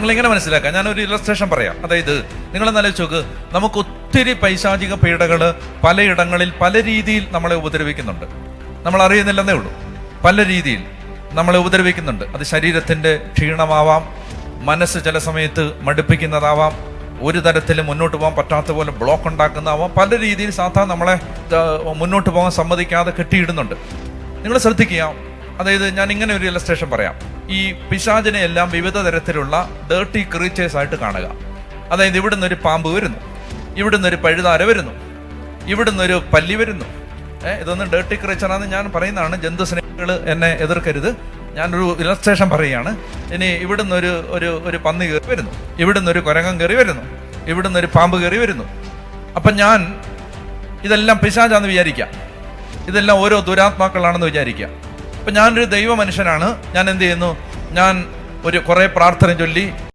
നിങ്ങൾ എങ്ങനെ മനസ്സിലാക്കാം? ഞാനൊരു ഇലസ്ട്രേഷൻ പറയാം. അതായത് നിങ്ങൾ ആലോചിച്ച് നോക്ക്, നമുക്ക് ഒത്തിരി പൈശാചിക പീഡകൾ പലയിടങ്ങളിൽ പല രീതിയിൽ നമ്മളെ ഉപദ്രവിക്കുന്നുണ്ട്. നമ്മൾ അറിയുന്നില്ലെന്നേ ഉള്ളൂ. പല രീതിയിൽ നമ്മളെ ഉപദ്രവിക്കുന്നുണ്ട്. അത് ശരീരത്തിന്റെ ക്ഷീണമാവാം, മനസ്സ് ചില സമയത്ത് മടുപ്പിക്കുന്നതാവാം, ഒരു തരത്തിലും മുന്നോട്ട് പോകാൻ പറ്റാത്ത പോലെ ബ്ലോക്ക് ഉണ്ടാക്കുന്നതാവാം. പല രീതിയിൽ സാധാരണ നമ്മളെ മുന്നോട്ട് പോകാൻ സമ്മതിക്കാതെ കെട്ടിയിടുന്നുണ്ട്. നിങ്ങൾ ശ്രദ്ധിക്കുക. അതായത് ഞാൻ ഇങ്ങനെ ഒരു ഇലസ്ട്രേഷൻ പറയാം. ഈ പിശാചിനെ എല്ലാം വിവിധ തരത്തിലുള്ള ഡേർട്ടി ക്രീച്ചേഴ്സ് ആയിട്ട് കാണുക. അതായത് ഇവിടുന്ന് ഒരു പാമ്പ് വരുന്നു, ഇവിടുന്ന് ഒരു പഴുതാര വരുന്നു, ഇവിടുന്ന് ഒരു പല്ലി വരുന്നു. ഇതൊന്നും ഡേർട്ടി ക്രീച്ചറാണെന്ന് ഞാൻ പറയുന്നതാണ്. ജന്തു സ്നേഹികൾ എന്നെ എതിർക്കരുത്. ഞാനൊരു ഇലസ്ട്രേഷൻ പറയുകയാണ്. ഇനി ഇവിടുന്ന് ഒരു പന്നി കയറി വരുന്നു, ഇവിടുന്ന് ഒരു കുരങ്ങൻ കയറി വരുന്നു, ഇവിടുന്ന് ഒരു പാമ്പ് കയറി വരുന്നു. അപ്പം ഞാൻ ഇതെല്ലാം പിശാചാന്ന് വിചാരിക്കാം, ഇതെല്ലാം ഓരോ ദുരാത്മാക്കളാണെന്ന് വിചാരിക്കുക. അപ്പം ഞാനൊരു ദൈവ മനുഷ്യനാണ്. ഞാൻ എന്ത് ചെയ്യുന്നു? ഞാൻ കുറെ പ്രാർത്ഥന ചൊല്ലി